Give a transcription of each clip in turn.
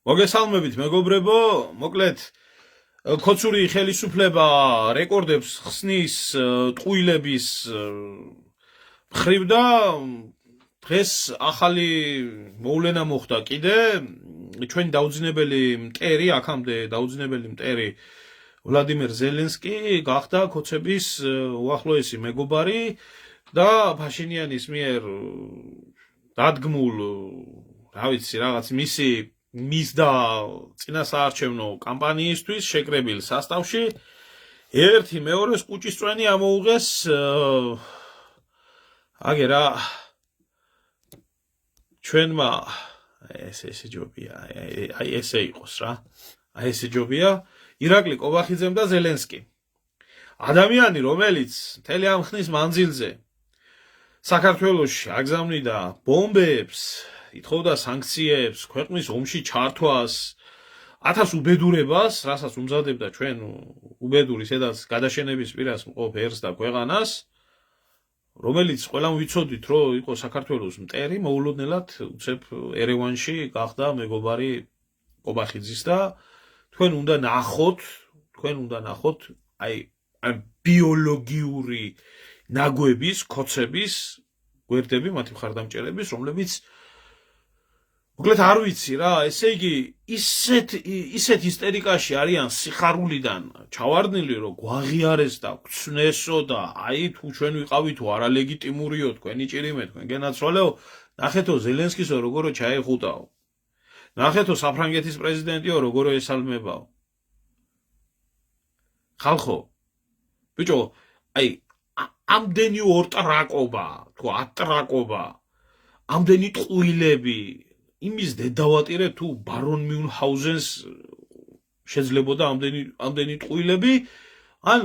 მოგესალმებით მეგობრებო, მოკლედ ქოცური ხელისუფლება რეკორდებს ხსნის ტყუილების მხრივ და დღეს ახალი მოვლენა მოხდა კიდე ჩვენი დაუძინებელი მტერი, აქამდე დაუძინებელი მტერი ვლადიმერ ზელენსკი გახდა ქოცების უახლოესი მეგობარი და ფაშინიანის მიერ დადგმულ, რა ვიცი, რაღაც მისი მისდა წინასაარჩევნო კამპანიისთვის შეკრებილ სასტავში ერთი მეორეს კუჭისწვენი ამოუღეს აგერა ჩვენმა ესე ჯობია აი ესე იყოს რა აი ესე ჯობია ირაკლი კობახიძემ და ზელენსკი ადამიანი რომელიც მთელი ამ ხნის მანძილზე საქართველოში აგზავნიდა ბომბებს ითხოვდა სანქციებს, ქვეყნის ომში ჩართვას, 1000 უბედურებას, რასაც უმზადებდა ჩვენ უბედური სადაც გადაშენების პირას მყოფ ერს და ქვეყანას, რომელიც ყველამ ვიცოდით, რომ იყო საქართველოს მტერი, მოულოდნელად უცებ ერევანში გახდა მეგობარი კობახიძის და თქვენ უნდა ნახოთ, აი ბიოლოგიური ნაგვების, ქოცების გვერდები, მათი მხარდამჭერების, რომლებიც მოკლედ არ ვიცი რა, ესე იგი ისეთ ისტერიკაში არიან სიხარულიდან ჩავარდნილი, რომ გვაღიარეს და გვცნესო და აი თუ ჩვენ ვიყავით თუ არალეგიტიმურიო თქვენი ჭირიმე, თქვენ გენაცვალეო, ნახეთო ზელენსკისო როგორ ჩაეხუტაო. ნახეთო საფრანგეთის პრეზიდენტიო როგორ ესალმებაო. ხალხო, ბიჭო, აი ამდენი ორტრაკობა, თუ ატრაკობა, ამდენი ტყუილები იმის დედავატირე თუ ბარონ მიუნჰაუზენს შეძლებოდა ამდენი ტყუილები ან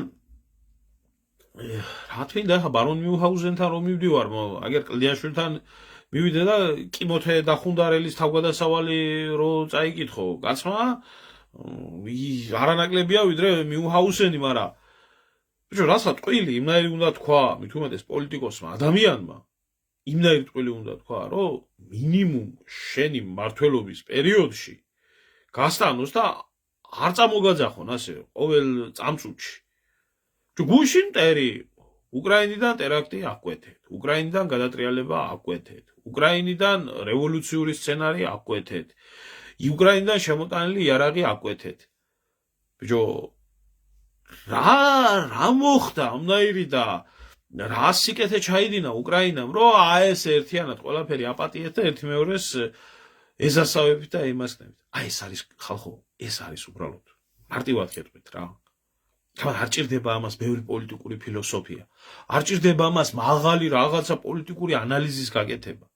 რა თქმა უნდა ბარონ მიუნჰაუზენთან რომ მივდივარ აგერ კლდიაშვილთან მივიდე და კიმოთე დახუნდარელის თავგადასავალი რო წაიკითხო კაცმა არანაკლებია ვიდრე მიუნჰაუზენი მაგრამ ბიჭო რასაც ტყუილი იმნაირი უნდა თქვა მით უმეტეს პოლიტიკოსმა ადამიანმა იმნაირი ტყუილი უნდა თქვა, რომ მინიმუმ შენი მმართველობის პერიოდში გასტანოს და არ წამოგაძახონ ასე ყოველ წამწუთში. გუშინ მტერი უკრაინიდან ტერაქტი აკვეთეთ, უკრაინიდან გადატრიალება აკვეთეთ, უკრაინიდან რევოლუციური სცენარი აკვეთეთ, უკრაინიდან შემოტანილი იარაღი აკვეთეთ. ბიჭო, რა მოხდა ამნაირი და რა სიკეთე ჩაიდინა უკრაინამ, რომ ეს ერთიანად ყველაფერი აპატიეთ და ერთი მეორეს ეზასავებით და ემასნებით. აი ეს არის ხალხო, ეს არის უბრალოდ. მარტივად გეტყვით რა. თუმცა არ ჭირდება ამას ბევრი პოლიტიკური ფილოსოფია. არ ჭირდება ამას მაღალი რაღაცა პოლიტიკური ანალიზის გაკეთება.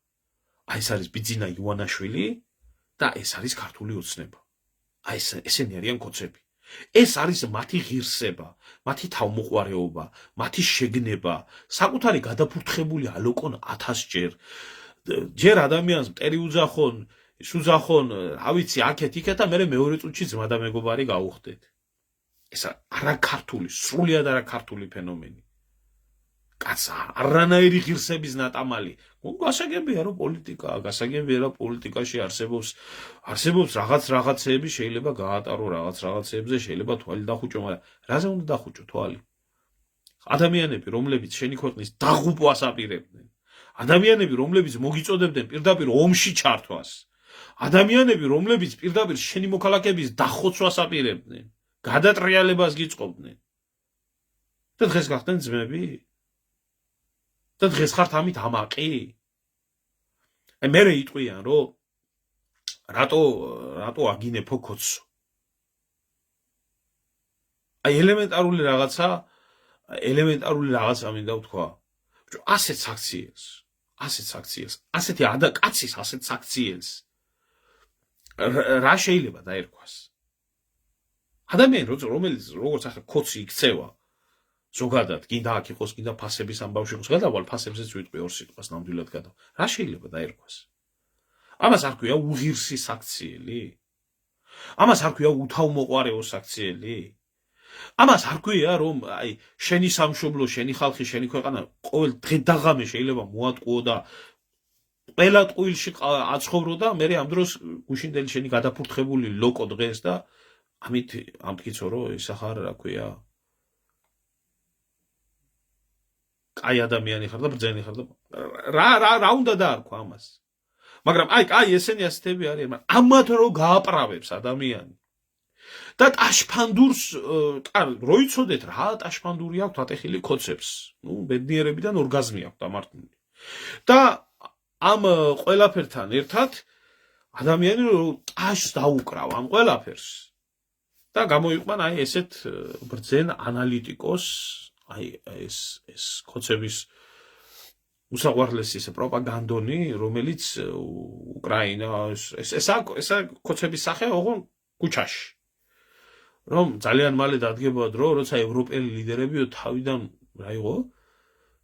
აი ეს არის ბიძინა ივანაშვილი და ეს არის ქართული ოცნება. აი ესენი არიან ქოცები. ეს არის მათი ღირსება, მათი თავმოყვარეობა, მათი შეგნება, საკუთარი გადაფურთხებული ალოკონ 1000 ჯერ. ჯერ ადამიანს მტერი უძახონ, ის უძახონ, რა ვიცი, აქეთ-იქეთ და მე მეორე წუთში ძმა და მეგობარი გაუხდეთ. ეს არაქართული, სრულიად არაქართული ფენომენი. კაცა, არანაირი ღირსების ნატამალი. გასაგებია რომ პოლიტიკაში არსებობს რაღაცეები შეიძლება გაატარო რაღაცეებზე შეიძლება თვალი დახუჭო, მაგრამ რაზე უნდა დახუჭო თვალი? ადამიანები, რომლებიც შენი ქვეყნის დაღუპვას აპირებდნენ, ადამიანები, რომლებიც მოგიწოდებდნენ პირდაპირ ომში ჩართვას, ადამიანები, რომლებიც პირდაპირ შენი მოქალაქეების დახოცვას აპირებდნენ, გადატრიალებას გიწყობდნენ. და დღეს გახდნენ ძმები? და დღეს ხართ ამით ამაყი? აი მე იტყვიან რომ რატო აგინებო ქოცო? აი ელემენტარული რაღაცა მინდა ვთქვა. ასეთ საქციელს, ასეთი კაცის ასეთ საქციელს რა შეიძლება დაერქვას? ადამიანი რომელიც როგორც ახლა ქოცი იქცევა ზოგადად, გინდა აქ იყოს, გინდა ფასების ამბავში იყოს, გადავალ ფასებზეც ვიტყვი ორ სიტყვას ნამდვილად გადავალ. რა შეიძლება დაერქვას? ამას არ ქვია უღირსი საქციელი? ამას არ ქვია უთავმოყვარეო საქციელი? ამას არ ქვია რომ აი შენი სამშობლო, შენი ხალხი, შენი ქვეყანა ყოველ დღე და ღამე შეიძლება მოატყუო და ყველა ტყუილში აცხოვროდა, მე ამ დროს გუშინდელი შენი გადაფურთხებული ლოკო დღეს და ამით ამტკიცო რომ ეს ახარ რა ქვია კაი ადამიანი ხარ და ბრძენი ხარ და რა უნდა დაარქვა ამას მაგრამ აი ესენი ასეთები არის მაგრამ ამათ რო გააправებს ადამიანი და ტაშფანდურს როიცოდეთ რა ტაშფანდური აქვს ატეხილი ქოცებს ნუ ბედნიერებიდან ორგაზმი აქვს დამართული და ამ ყველაფერთან ერთად ადამიანი ტაშს დაუკრავ ამ ყველაფერს და გამოიყვან აი ესეთ ბრძენ ანალიტიკოს აი ეს ქოცების უსაყვარლესი ეს პროპაგანდონი რომელიც უკრაინას ესა ქოცების სახე ოღონ კუჩაში რომ ძალიან მალე დადგება დრო როცა ევროპელი ლიდერები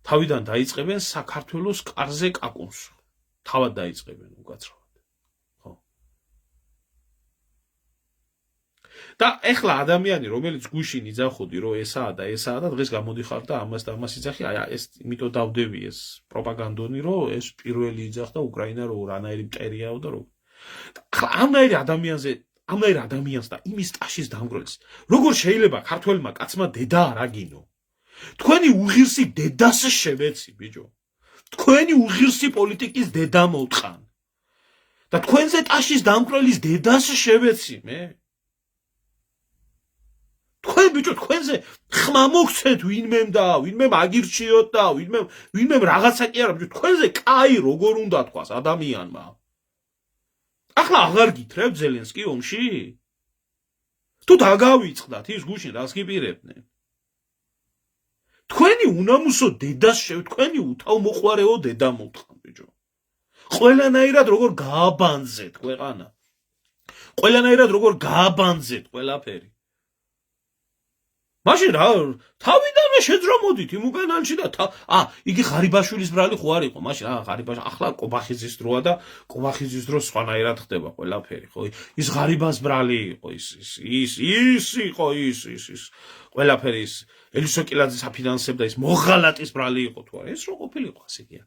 თავიდან დაიწყებენ საქართველოს კარზე კაკუნს თავად დაიწყებენ უკაცრავად ხო და ეხლა ადამიანი რომელიც გუშინ იძახოდი რომ ესაა და დღეს გამოდიხარ და ამას და ამას იძახი აი ეს იმიტომ დავდები ეს პროპაგანდონი რომ ეს პირველი იძახდა უკრაინა რომ რანაირი მტერიაო და რომ ახლა ამნაირ ადამიანს და იმის ტაშის დამგრელს როგორ შეიძლება ქართველმა კაცმა დედა არ აგინო თქვენი უღირსი დედას შევეცი ბიჭო თქვენი უღირსი პოლიტიკის დედა მოვტყან და თქვენზე ტაშის დამგრელის დედას შევეცი მე თქვენ ბიჭო თქვენზე ხმა მოგცეთ ვინმემ და ვინმე აგირჩიოთ და ვინმე რაღაცა კი არა ბიჭო თქვენზე კაი როგორ უნდა თქვას ადამიანმა ახლა აღარ გითხრებ ზელენსკი ომში თუ დაგავიწყდათ ის გუშინ რას გიპირებდნენ თქვენი უნამუსო დედას თქვენი უთავმოყვარეო დედა მოვთხრა ბიჭო ყველანაირად როგორ გააბანძეთ ქვეყანა ყველანაირად როგორ გააბანძეთ ყველაფერი მაშინ რა თავიდანვე შეძრო მოდით იმ უკანანში და იგი ღარიბაშვილის ბრალი ხო არ იყო მაშინ ღარიბაშ ახლა კობახიძის დროა და კობახიძის დროს სხვანაირად ხდება ყველაფერი ხო ის ღარიბას ბრალი იყო ის იყო ის ყველაფერი ის ელისოკილაძის აფინანსებდა ის მოღალატის ბრალი იყო თუ არა ეს რო ყოფილიყო ასე კი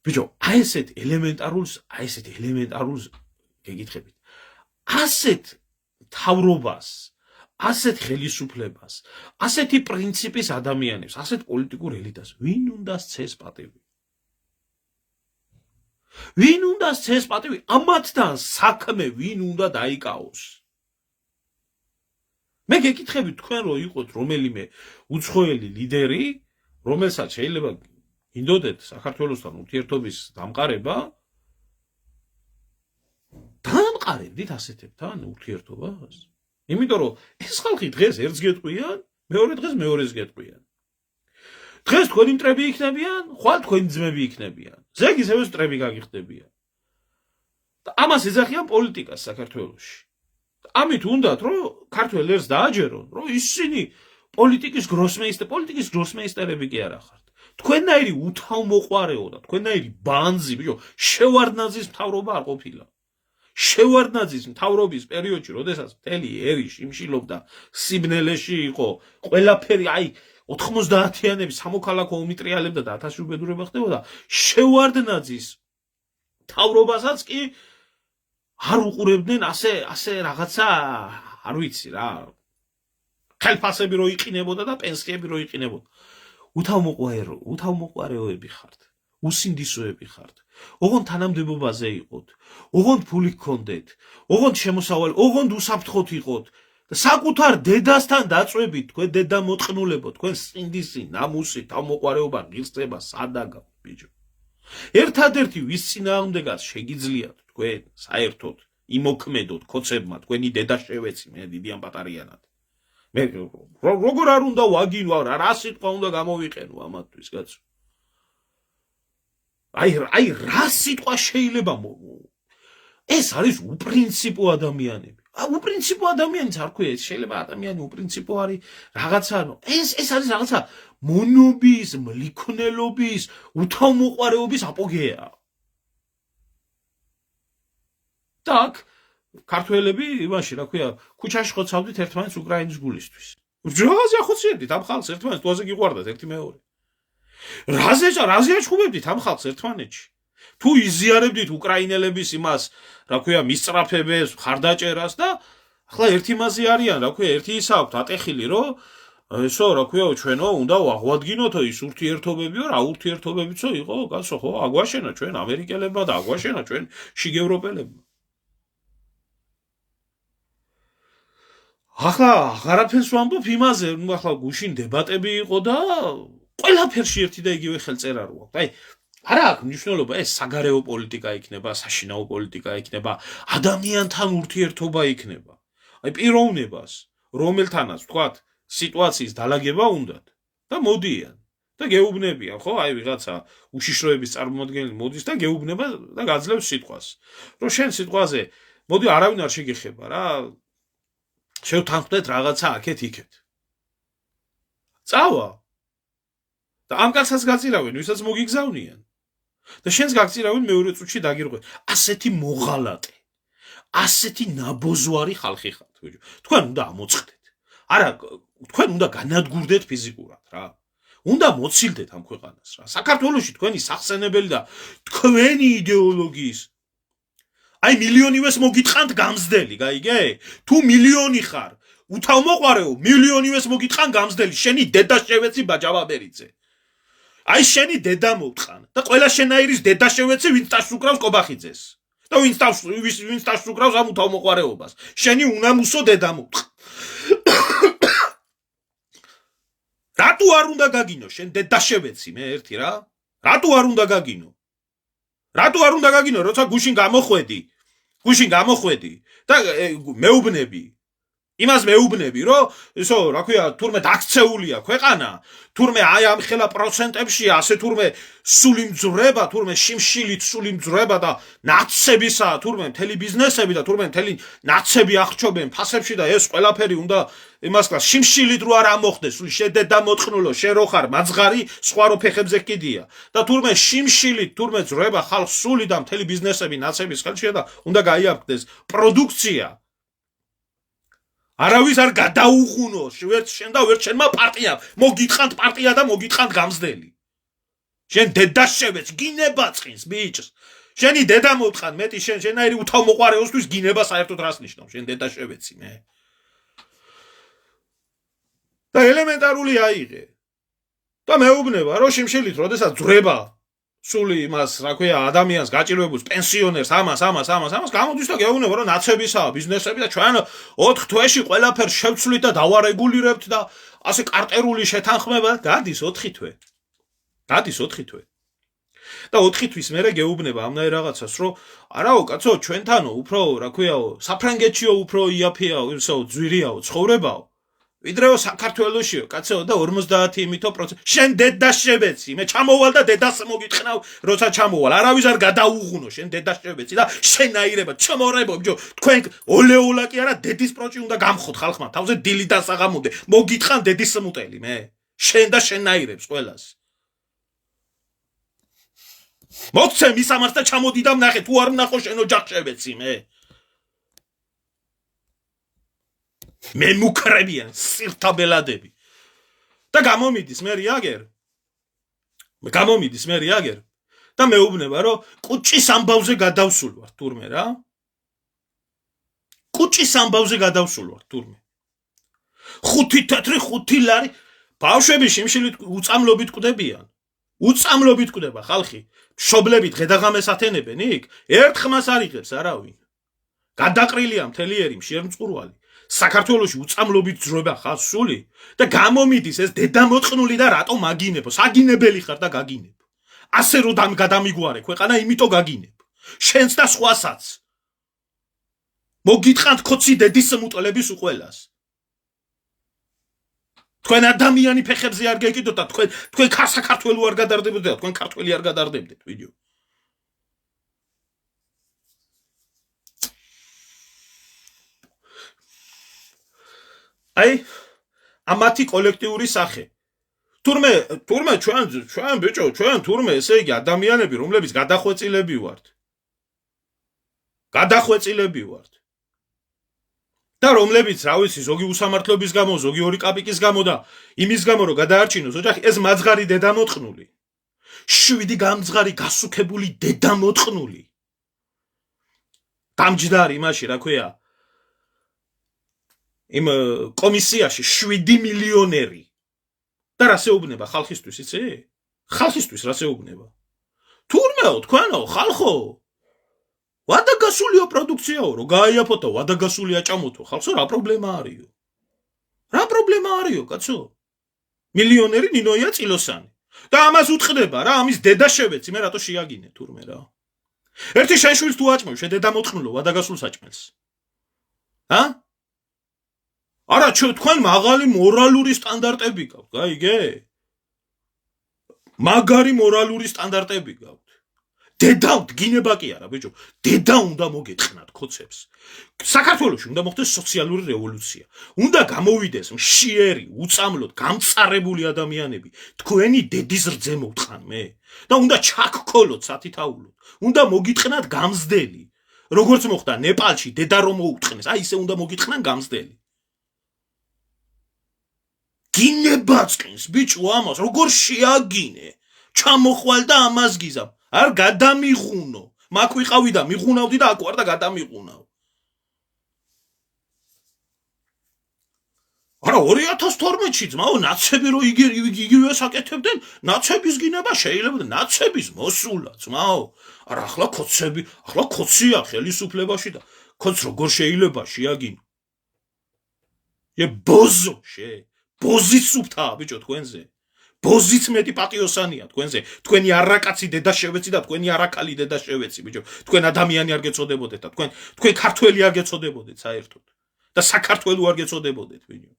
ბიჭო აი ესეთ ელემენტარულს გეკითხებით ასეთ თავრობას ასეთ ხელისუფლებას, ასეთი პრინციპის ადამიანებს, ასეთ პოლიტიკურ ელიტას, ვინ უნდა სცეს პატივი? ვინ უნდა სცეს პატივი? ამათთან საქმე ვინ უნდა დაიკავოს? მე გეკითხები თქვენ რო იყოთ რომელიმე უცხოელი ლიდერი, რომელსაც შეიძლება გინდოდეთ საქართველოსთან ურთიერთობის დამყარება, დამყარებდით ასეთებთან ურთიერთობას? იმიტომ რომ ეს ხალხი დღეს ერთს გეტყვიან, მეორე დღეს მეორეს გეტყვიან. დღეს თქვენი მტრები იქნებიან, ხვალ თქვენი ძმები იქნებიან. ზეგ ისევე მტრები გაგიხდებიან. და ამას ეძახიან პოლიტიკას საქართველოში. ამით უნდათ რომ ქართველ ერს დააჯერონ, რომ ისინი პოლიტიკის გროსმეისტერები კი არა ხართ. თქვენნაირი უთავმოყვარეო და თქვენნაირი ბანძი, ბიჭო, შევარდნაძის მთავრობა არ ყოფილა. შევარდნაძის მთავრობის პერიოდში, როდესაც მთელი ერი შიმშილობდა სიბნელეში იყო, ყველაფერი აი 90-იანების სამოქალაქო ომი ტრიალებდა და ათასი უბედურება ხდებოდა, შევარდნაძის მთავრობასაც კი არ უყურებდნენ ასე რაღაცა, არ ვიცი რა. ხელფასები რო იყინებოდა და პენსიები რო იყინებოდა. უთავმოყვარეოები ხართ. უსინდისოები ხართ. ოღონდ თანამდებობაზე იყოთ, ოღონდ ფული გქონდეთ, ოღონდ შემოსავალი, ოღონდ უსაფრთხოთ იყოთ და საკუთარ დედასთან დაწვევით, თქვენ დედა მოწყნულებო, თქვენ სინდისი, ნამუსი, თავმოყვარეობა, ღირსება, სადაგა, ბიჭო. ერთადერთი ვის წინააღმდეგაც შეგიძლიათ თქვენ საერთოდ იმოქმედოთ ქოცებმა, თქვენი დედა შევეცი, მე დიდი ამ პატარიანად. მე როგორ არ უნდა ვაგინო, რა სიტყვა უნდა გამოვიყენო ამათთვის, კაცო. აი რა სიტყვა შეიძლება ეს არის უპრინციპო ადამიანები. უპრინციპო ადამიანიც არ ქვია, ეს შეიძლება ადამიანი უპრინციპო არის რაღაცა, ეს არის რაღაცა მონობის, მლიქნელობის, უთავმოყვარეობის აპოგეა. Так, ქართველები იმაში, რა ქვია, ქუჩაში ხოცავდით ერთმანეთს უკრაინის გულისთვის. რაღაცა ახოციებდით ამ ხალხს ერთმანეთს, თუაზე გიყვარდათ ერთი მეორე. რაზე აჩხუბებდით ამ ხალხს ერთმანეთში? თუ იზიარებდით უკრაინელების იმას, რა ქვია, მისწრაფებებს, ხარდაჭერას და ახლა ერთი მასი არიან, რა ქვია, ერთი ის აქვთ ატეხილი, რომ ესო, რა ქვია, ჩვენო უნდა აღვადგინოთო ის ურთიერთობებიო, რა ურთიერთობებიცო იყო, კაცო, ხო, აგვაშენა ჩვენ ამერიკელებმა და აგვაშენა ჩვენ შიგევროპელებმა. ახლა აღარაფერს ვამბობ იმაზე, ნუ ახლა გუშინ დებატები იყო და ყველაფერში ერთი და იგივე ხელწერა რო აქვს. აი, არა აქვს მნიშვნელობა, ეს საგარეო პოლიტიკა იქნება, საშინაო პოლიტიკა იქნება, ადამიანთან ურთიერთობა იქნება. აი, პიროვნებას, რომელთანაც, თქვათ, სიტუაციის დალაგება უნდათ და მოდიან და გეუბნებიან, ხო? აი, ვიღაცა უშიშროების წარმომადგენელი მოდის და გეუბნება და გაძლევს სიტყვას. რომ შენ სიტყვაზე, მოდი არავინ არ შეგეხება რა. შევთანხმდეთ რაღაცა აქეთ იქეთ. წავა. და ამ კაცს გაწირავენ, ვისაც მოგიგზავნიან. და შენს გაგწირავენ მეორე წუთში დაგირღვეთ. ასეთი მოღალატე, ასეთი ნაბოზვარი ხალხი ხართ, ბიჭო. თქვენ უნდა ამოწყდეთ. არა, თქვენ უნდა განადგურდეთ ფიზიკურად რა. უნდა მოცილდეთ ამ ქვეყანას რა. საქართველოში თქვენი სახსენებელი და თქვენი იდეოლოგიის აი მილიონივეს მოგიტყანთ გამზდელი, გაიგე? თუ მილიონი ხარ, უთავმოყარეო, მილიონივეს მოგიტყან გამზდელი, შენი დედა შევეცი ბაჯავაბერიძე. აი შენი დედა მოვტყან და ყველა შენაირის დედა შევეცი, ვინც ტაშს უკრავს კობახიძეს. და ვინც ტაშს უკრავს ამ უთავმოყარეობას. შენი უნამუსო დედა მოვტყან. რატო არ უნდა გაგინო შენ დედა შევეცი მე ერთი რა? რატო არ უნდა გაგინო? რატო არ უნდა გაგინო, როცა გუშინ გამოხვედი და მეუბნები. იმას მეუბნები, რომ ესო, რა ქვია, თურმე დაქცეულია ქვეყანა, თურმე აი ამ ხელა პროცენტებშია, ასე თურმე სული მძვრება, თურმე შიმშილით სული მძვრება და ნაცებისა, თურმე მთელი ბიზნესები და თურმე მთელი ნაცები აღჭობენ ფასებში და ეს ყველაფერი უნდა იმას კლას შიმშილით რო არ ამოხდეს, სული შედედა მოწყნულო, შენ რო ხარ მაძღარი, სხვა რო ფეხებზე კიდია და თურმე შიმშილით თურმე ძვრება ხალხს სული და მთელი ბიზნესები ნაცების ხელშია და უნდა გაიარქმდეს პროდუქცია. არავის არ გადაუღუნო, ვერც შენ და ვერც შენმა პარტიამ. მოგიტყანთ პარტია და მოგიტყანთ გამზდელი. შენ დედა შევეც, გინება წინს, ბიჭს. შენი დედა მოვტყან, მეტი შენაირი უთავმოყარეოსთვის გინება საერთოდ რას ნიშნავს, შენ დედა შევეცი მე. და ელემენტარული აიღე. და მეუბნება, რომ შიმშილით, როდესაც ძვრება სული იმას, რა ქვია, ადამიანს გაჭირვებულს, პენსიონერს, ამას, გამოდის და გეუბნება, რომ ნაცებისაა ბიზნესები და ჩვენ 4 თვეში ყველაფერს შევცვლით და დავარეგულირებთ და ასე კარტერული შეთანხმება გადის 4 თვე. გადის 4 თვე. და 4 თვის მერე გეუბნება ამნაირ რაღაცას, რომ არაო, კაცო, ჩვენთანო უფრო, რა ქვიაო, საფრანგეთშიო უფრო იაფიაო, ისო ძვირიაო, ცხოვრებაო. ვიდრეო საქართველოშიო, კაცო და 50% შენ დედა შევეცი, მე ჩამოვალ და დედას მოგიტყნავ, როცა ჩამოვალ, არავის არ გადაუღუნო, შენ დედა შევეცი და შენაირება, ჩმორებო, ბიჭო, თქვენ ოლეოლა კი არა, დედის პროჭი უნდა გამხოთ ხალხმა, თავზე დილი დასაღამოდე, მოგიტყან დედის მუტელი, მე, შენ და შენაირებს ყველას. მოცე მისამართს და ჩამოდი და ვნახე, თუ არ ვნახო შენ ოჯახ შევეცი, მე. მე მუქრებიან სირთა ბელადები და გამომიდის მე რეაგერ და მეუბნება რომ კუჭის ამბავზე გადავსულ ვარ თურმე რა კუჭის ამბავზე გადავსულ ვარ თურმე 5 თეთრი 5 ლარი ბავშვები შიმშილით უწამლობით კვდებიან კვდება ხალხი მშობლები დღედაღამეს ათენებენ იქ ერთ ხმას არ იღებს არავინ გადაყრილია მთელი ერი მშერმწყურვალი საქართველოში უწამლობით ძროება ხარ სული და გამომიდის ეს დედამოწყნული და რატო მაგინებო საგინებელი ხარ და გაგინებ ასე რომ გადამიგვარე ქვეყანა იმიტომ გაგინებ შენს და სხვასაც მოგიტყანთ ხოცი დედის მუტოლების უყველას თქვენ ადამიანი ფეხებზე არ გეკიდოთ და თქვენ საქართველოს არ გადარდებოდეთ და თქვენ ქართველი არ გადარდებდეთ ვიდეო აი ამათი კოლექტიური სახე თურმე ჩვენ ბიჭო ჩვენ თურმე ესე იგი ადამიანები რომლებიც გადახვეწილები ვართ და რომლებიც რა ვიცი ზოგი უსამართლობის გამო ზოგი ორი კაპიკის გამო და იმის გამო რომ გადაარჩინოს ოჯახი ეს მაძღარი დედამოწყნული 7 გამძღარი გასუქებული დედა მოტყნული. დამჯდარი იმაში, რა ქვია, იმ კომისიაში 7 მილიონერი. და რა შეუბნება ხალხისთვის, იცი? ხალხისთვის რა შეუბნება? თურმეო, თქვენო, ხალხო. ვადაგასულია პროდუქციაო, რო გააიაფოთო, ვადაგასულია ჭამოთო, ხალხო რა პრობლემა არისო? რა პრობლემა არისო, კაცო? მილიონერი ნინოია წილოსანი. და ამას უტყდება რა, ამის დედა შევეცი, მე რატო შეაგინე თურმე რა. ერთი შენ შვილს თუ აჭმევ, შე დედა მოტყნულო, ვადაგასულს აჭმელს. ჰა? არა, თქვენ მაღალი მორალური სტანდარტები გაქვთ, გაიგე? მაგარი მორალური სტანდარტები გაქვთ. დედა დგინება კი არა, ბიჭო, დედა უნდა მოგეთხნათ ქოცებს. საქართველოში უნდა მოხდეს სოციალური რევოლუცია. უნდა გამოვიდეს მშიერი, უწამლოდ გამწარებული ადამიანები, თქვენი დედის რძე მოვთხან მე. და უნდა ჩაქქოლოთ სათითაულოდ. უნდა მოგიტყნათ გამზდელი. როგორც მოხდა ნეპალში დედა რომ მოუტყნეს, აი ისე უნდა მოგიტყნან გამზდელი. გინებაწყინს ბიჭო ამას, როგორ შეაგინე? ჩამოხვალ და ამას გიზამ. არ გადამიღუნო. მაგ ვიყავი და მიღუნავდი და აქ ვარ და გადამიღუნავ. არა 2012-ში ძმაო, ნაცები რო იგივე საკეთებდნენ, ნაცების გინება შეიძლება ნაცების მოსულა, ძმაო. არა ახლა ქოცია ხელისუფლებაში და ქოც როგორ შეიძლება შეაგინო? ბოზო ბოზის სუფთაა ბიჭო თქვენზე. ბოზიც მეტი პატიოსანია თქვენზე. თქვენი არაკაცი დედა შევეცი და თქვენი არაკალი დედა შევეცი ბიჭო. თქვენ ადამიანი არ გეწოდებოდეთ და თქვენ ქართველი არ გეწოდებოდეთ საერთოდ. და საქართველო არ გეწოდებოდეთ ბიჭო.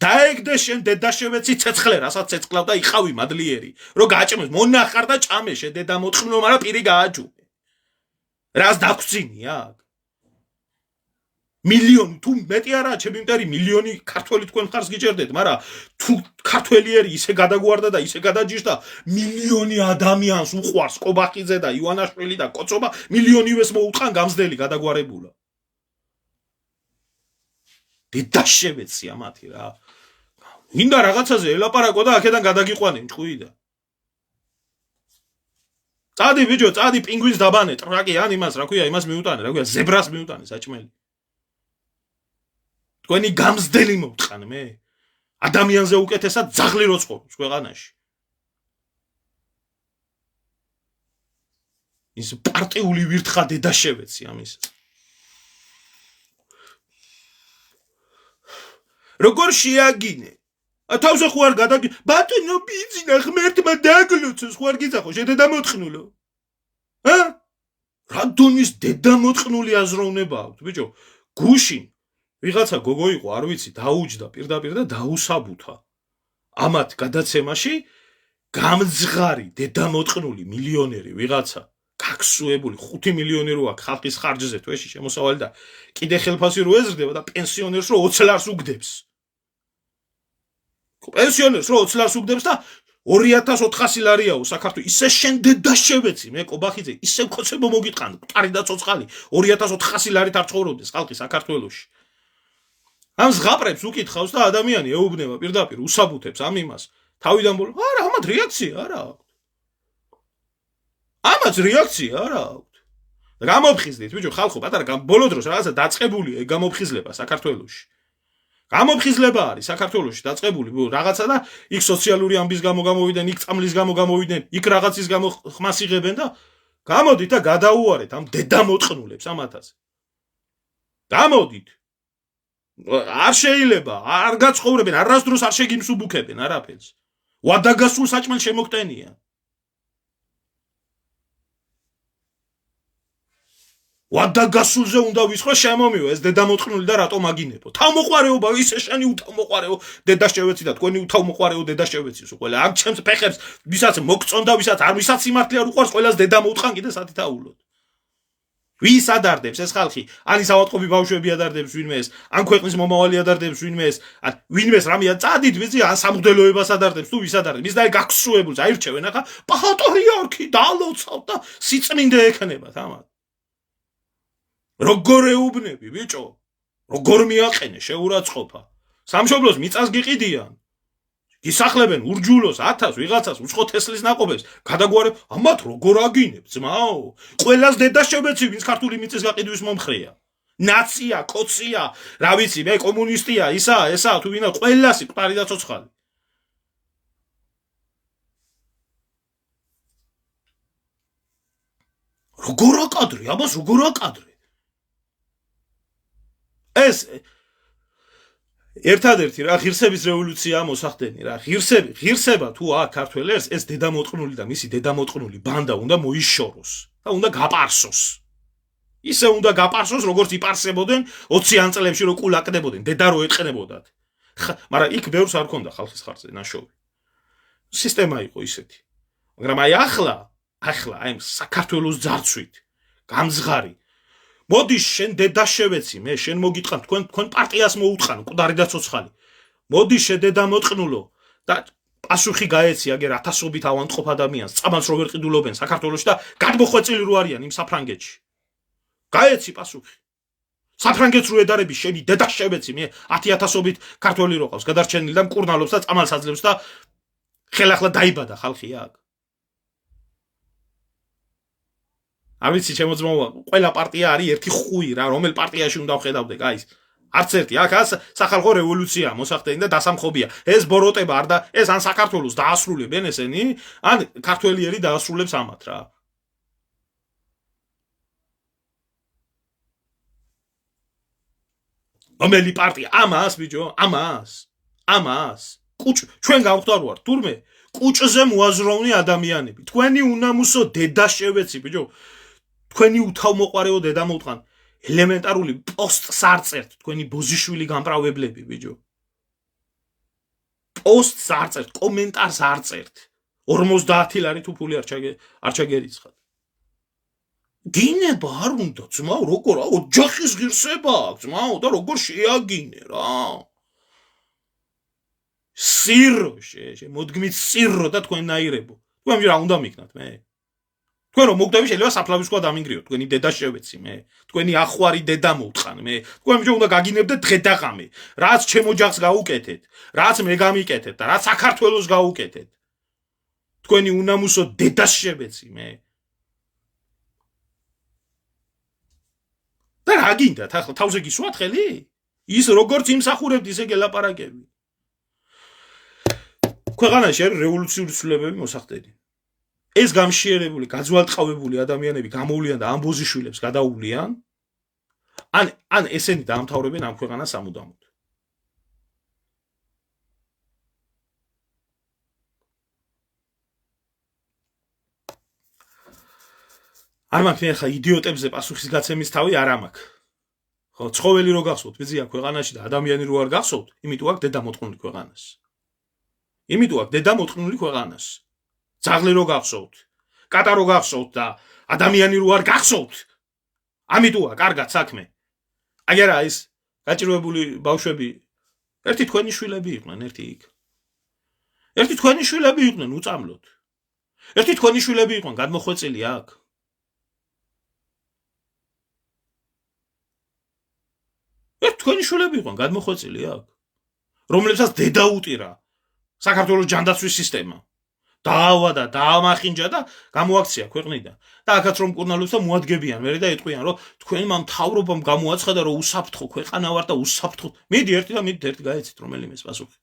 დაეგდე შენ დედა შევეცი ცეცხლე, რასაც ცეცხლავ და იყავი მადლიერი. რო გააჭმეს მონახარ და ჭამე შე დედა მოტყნულო, მაგრამ პირი გააჯუme. რას დაგვრცინი აქ? მილიონი თუ მეტი არაა, ჩემი მტერი მილიონი ქართველი თქვენ ხარს გიჭერდეთ, მაგრამ თუ ქართველიერი ისე გადაგვარდა და ისე გადაჯიშდა, მილიონი ადამიანს უყვარს კობახიძე და ივანაშვილი და კოცობა, მილიონივეს მოუტყან გამზდელი გადაგვარებულა. დედა შევეცი ამათი რა. მინდა რაღაცაზე ელაპარაკო და აქედან გადაგიყვანე მჭყვიდა. წადი ბიჭო, წადი პინგვინს დაბანე, ტრაკი ან იმას, რა ქვია, იმას მიუტანე, რა ქვია, ზებრას მიუტანე საჭმელი. თქვენი გამზდელი მოვტყან მე. ადამიანზე უკეთესად ძაღლი რო ცხოვრობს ქვეყანაში. ის პარტიული ვირთხა დედა შევეცი ამის. როგორ შეაგინე? თავზე ხო არ გადაგი ბატონო ბიძინა ღმერთმა დაგლოცოს ხო არ გიძახო შედედა მოტყნულო. ჰა? რა დონის დედა მოტყნული აზროვნება აქვს ბიჭო? გუშინ ვიღაცა გოგო იყო, არ ვიცი, დაუჯდა პირდაპირ და დაუსაბუთა. ამათ გადაცემაში გამძღარი დედა მოტყნული მილიონერი ვიღაცა გაქსუებული 5 მილიონი რო აქვს ხალხის ხარჯზე თვეში შემოსავალი და კიდე ხელფასი რო ეზრდება და პენსიონერს რო 20 ლარს უგდებს. პენსიონერს რო 20 ლარს უგდებს და 2400 ლარიაო საქართველოს. ისე შენ დედა შევეცი მე კობახიძე, ისე ქოცებო მოგიტყან, მყარი და ცოცხალი 2400 ლარით არ ცხოვრობდეს ხალხი საქართველოში. ამ ზღაპრებს უკითხავს და ადამიანი ეუბნება პირდაპირ უსაბუთებს ამ იმას. თავიდან ბოლო, არა, ამათ რეაქცია არა აქვს. ამათ რეაქცია არა აქვს. გამოფხიზლით, ბიჭო, ხალხო, პატარა ბოლო დროს რაღაცა დაწყებულია გამოფხიზლება საქართველოში. გამოფხიზლება არის საქართველოში დაწყებული რაღაცა და იქ სოციალური ამბის გამო გამოვიდნენ, იქ წამლის გამო გამოვიდნენ, იქ რაღაცის გამო ხმას იღებენ და გამოდით და გადაუარეთ ამ დედა მოტყნულებს ამათაც. გამოდით. არ შეიძლება, არ გაცხოვრებენ, არასდროს არ შეგიმსუბუქებენ არაფერს. ვადაგასულ საჭმელ შემოგტენია. ვადაგასულზე უნდა ვისხრო შემომივა ეს დედა მოტყნული და რატომ აგინებო? თავმოყარეობა ისე შენი უთავმოყარეო დედა შევეცი და თქვენი უთავმოყარეო დედა შევეცის ყველა. ამ ჩემს ფეხებს ვისაც მოგწონდა, ვისაც არ ვისაც სიმართლე არ უყვარს, ყველას დედა მოუტყან კიდე სათითაულოდ. ვის ადარდებს ეს ხალხი? ან ის ავატყობი ბავშვები ადარდებს ვინმე ეს, ან ქვეყნის მომავალი ადარდებს ვინმე ეს, ან ვინმეს რამეა წადით ვიცი, ან სამღვდელოებას ადარდებს, თუ ვის ადარდებს? ის და გაქსუებულს აირჩევენ ახლა პატრიარქი დალოცავ და სიწმინდე ექნებათ ამათ. როგორ ეუბნები ბიჭო? როგორ მიაყენე შეურაცხყოფა? სამშობლოს მიწას გიყიდიან. ისახლებენ ურჯულოს 1000 ვიღაცას უცხო თესლის ნაკობებს გადაგვარებ ამათ როგორ აგინებ ძმაო ყველას დედაშებეცი ვინც ქართული მიწის გაყიდვის მომხრეა ნაცია კოცია რა ვიცი მე კომუნისტია ისა თუ ვინა ყველას მყარი და ცოცხალი როგორ აკადრე აბას როგორ აკადრე ეს ერთადერთი რა ღირსების რევოლუცია მოსახდენი რა ღირსება თუ აქ ქართველებს ეს დედამოტყნული და მისი დედამოტყნული ბანდა უნდა მოიშოროს და უნდა გაპარსოს ისე უნდა გაპარსოს როგორც იპარსებოდნენ 20-იან წლებში რო კულაკდებოდნენ დედა რო ეყნებოდათ მაგრამ იქ ბევრს არ ქონდა ხალხის ხარჯზე ნაშოვი სისტემა იყო ისეთი მაგრამ აი ახლა აი საქართველოს ძარცვით გამძღარი მოდი შენ დედა შევეცი მე შენ მოგიტყან თქვენ პარტიას მოუტყან მკვდარი და ცოცხალი მოდი შე დედა მოტყნულო და პასუხი გაეცი აგერ ათასობით ავანტყოფ ადამიანს წამალს რო ვერ ყიდულობენ საქართველოში და გადმოხვეწილი რო არიან იმ საფრანგეთში გაეცი პასუხი საფრანგეთს რო ედარები შენი დედა შევეცი მე 10000-ობით ქართველი რო ყავს გადარჩენილი და მკურნალობს და წამალს აძლევს და ხელახლა დაიბადა ხალხი აქ ავიცი შემოძმოვა ყველა პარტია არის ერთი ხუი რა რომელ პარტიაში უნდა ვხედავდე გაის არც ერთი აქ სახალხო რევოლუცია მოსახდენი და დასამხობია ეს ბოროტება არ და ეს ან საქართველოს დაასრულებენ ესენი ან ქართველიერი დაასრულებს ამათ რა რომელი პარტია ამას ბიჭო ამას კუჭ ჩვენ გავხდარ ვარ თურმე კუჭზე მოაზროვნე ადამიანები თქვენი უნამუსო დედა შევეცი ბიჭო თქვენი უთავმოყარეო დედა მოვტყან ელემენტარული პოსტს არ წერთ თქვენი ბოზიშვილი გამპრავებლები ბიჭო პოსტს არ წერთ კომენტარს არ წერთ 50 ლარი თუ ფული არ ჩაგერიცხათ გინება არ უნდა ძმაო როგორ ოჯახის ღირსება ძმაო და როგორ შეაგინე რა სირო მოდგმით სირო და თქვენნაირებო თქვენ რა უნდა მიქნათ მე თქვენ რომ მოგდები შეიძლება საფლავის სხვა დამინგრიო თქვენი დედა შევეცი მე თქვენი ახვარი დედა მოვტყან მე თქვენ უნდა გაგინებდეთ დღე და ღამე რაც ჩემ ოჯახს გაუკეთეთ რაც მე გამიკეთეთ და რაც საქართველოს გაუკეთეთ თქვენი უნამუსო დედა შევეცი მე და რა გინდათ ახლა თავზე გისვათ ხელი ის როგორც იმსახურებთ ისე გელაპარაკები ქვეყანაში არის რევოლუციური ცვლილებები მოსახდენი ეს გამშიერებული გაძვალტყავებული ადამიანები გამოვლიან და ამბოზიშვილებს გადაუვლიან ან ესენი დაამთავრებენ ამ ქვეყანას სამუდამოდ არ მაქვს მე ხა იდიოტებზე პასუხის გაცემის თავი არ მაქვს ხო ცხოველი რო გახსოვთ ბიზია ქვეყანაში და ადამიანი რო არ გახსოვთ იმიტომ აქ დედა მოტყნული ქვეყანას იმიტომ აქ დედა მოტყნული ქვეყანას ძაღლი რო გახსოვთ კატა რო გახსოვთ და ადამიანი რო არ გახსოვთ ამიტოა კარგად საქმე აგერა ის გაჭირვებული ბავშვები ერთი თქვენი შვილები იყვნენ ერთი თქვენი შვილები იყვნენ უწამლოდ ერთი თქვენი შვილები იყვნენ გადმოხვეწილი აქ ერთი თქვენი შვილები იყვნენ გადმოხვეწილი აქ რომლებსაც დედა utira საქართველოს ჯანდაცვის სისტემა დაავადა დაამახინჯა და გამოაქცია ქვეყნიდან და აქაც რომ მკურნალობს და მოადგებიან მერე და ეტყვიან რომ თქვენმა მთავრობამ გამოაცხადა რომ უსაფრთხო ქვეყანა ვარ და უსაფრთხო მიდი ერთი გაეცით რომელიმეს პასუხი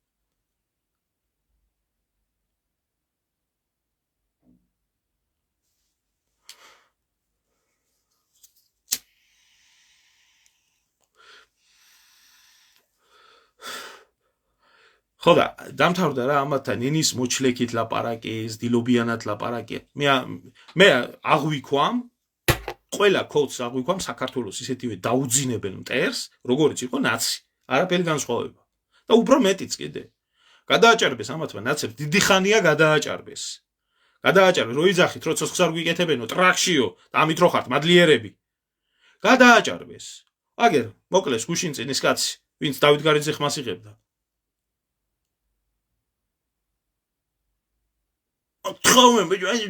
ხო და დამთავრდა რა ამათან ენის მოჩლეკით ლაპარაკის დილობიანად ლაპარაკი მე აღვიქვამ ყველა კოდს აღვიქვამ საქართველოს ისეთივე დაუძინებელ მტერს როგორიც იყო ნაცი არაფერი განსხვავება და უფრო მეტიც კიდე გადააჭარბეს ამათმა ნაცებს დიდი ხანია გადააჭარბეს რო იძახით რომ ცოცხლს არ გვიკეთებენო ტრაქშიო და ამით რო ხართ მადლიერები გადააჭარბეს აგერ მოკლეს გუშინწინის კაცი ვინც დავით გარიძე ხმას იღებდა თხოვნე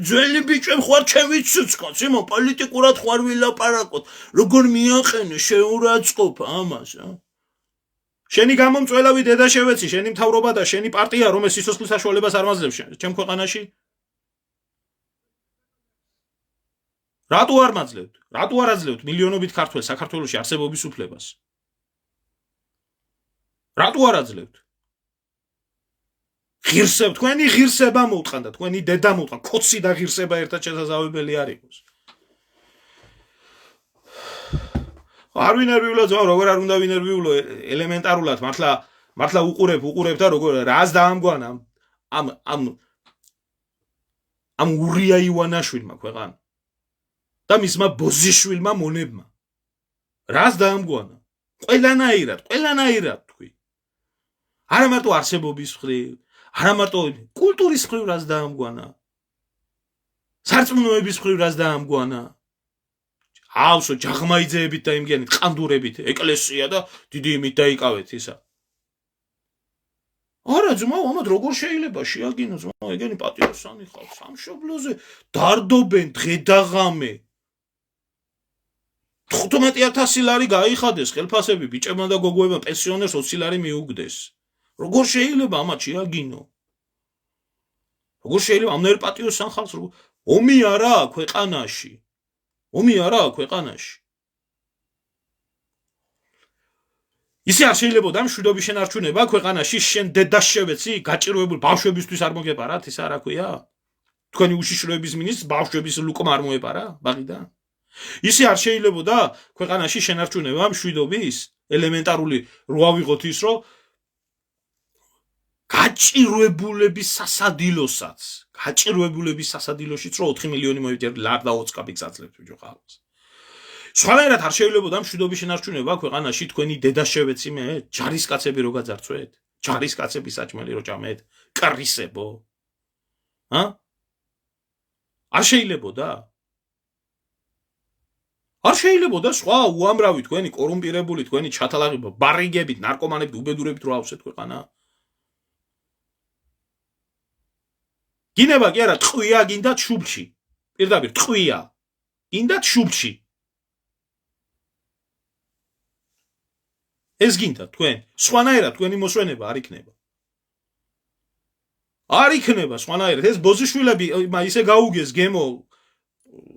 ძველი ბიჭები ხوار ჩემი ცუცკაც იმო პოლიტიკურად ხوار ვილაპარაკოთ როგორ მიაყენე შეურაცხყოფა ამას შენი გამომწველავი დედაშევეცი, შენი მთავრობა და შენი პარტია, რომელიც სიცოცხლის საშუალებას არ მაძლევს ჩემ ქვეყანაში? რატო არ მაძლევთ? რატო არ აძლევთ მილიონობით ქართველ საქართველოში არსებობის უფლებას? რატო არ აძლევთ? ღირსება, თქვენი ღირსება მოუტყან და თქვენი დედა მოუტყან, კოცი და ღირსება ერთად შესაძლებელი არ იყოს. არ ვინერვიულო ძმა, როგორ არ უნდა ვინერვიულო ელემენტარულად, მართლა უყურებ და როგორ რას დაამგვანა ამ ურია ივანაშვილმა ქვეყანა და მისმა ბოზიშვილმა მონებმა. რას დაამგვანა? ყველანაირად თქვი. არა მარტო არსებობის მხრივ, არა მარტო კულტურის მხრივ რას დაამგვანა. სარწმუნოების მხრივ რას დაამგვანა. ავსო ჯაღმაიძეებით და იმგენით ყანდურებით ეკლესია და დიდი იმით დაიკავეთ ისა. არა ძმა, ამათ როგორ შეიძლება შეაგინო ძმა, ეგენი პატიოსანი ხალხს სამშობლოზე დარდობენ დღე და ღამე. 15,000 ლარი გაიხადეს ხელფასები ბიჭებმა და გოგოებმა, პენსიონერს 20 ლარი მიუგდეს. როგორ შეიძლება ამათ შეაგინო? როგორ შეიძლება ამნაირ პატიოსან ხალხს ომი არაა ქვეყანაში. ომი არაა ქვეყანაში. ისე არ შეიძლება და მშვიდობის შენარჩუნება ქვეყანაში შენ დედას შევეცი, გაჭირვებული ბავშვებისთვის არ მოგეპარათ, ისა რა ქვია? თქვენი უშიშროების მინისტრს ბავშვების ლუკმა არ მოეპარა ბაღიდან? ისე არ შეიძლება და ქვეყანაში შენარჩუნება მშვიდობის ელემენტარული რო ავიღოთ ის რომ გაჭირვებულების სასადილოშიც რო 4 მილიონი მოიჭერთ ლარ და 20 კაპიკს აძლევთ ბიჭო ხალხს. სხვანაირად არ შეიძლება და მშვიდობის შენარჩუნება ქვეყანაში თქვენი დედა შევეცი მე ჯარისკაცები რო გაძარცვეთ? ჯარისკაცები საჭმელი რო ჭამეთ? კრისებო? არ შეიძლება და? არ შეიძლება და სხვა უამრავი თქვენი კორუმპირებული თქვენი ჩათალაღება ბარიგებით, ნარკომანებით, უბედურებით რო ავსეთ ქვეყანა? გინება კი არა, ტყვია გინდათ შუბლში. პირდაპირ ტყვია. გინდათ შუბლში. ეს გინდათ თქვენ, სხვანაირად თქვენი მოსვენება არ იქნება. არ იქნება სხვანაირად, ეს ბოზიშვილები ისე გაუგეს გემო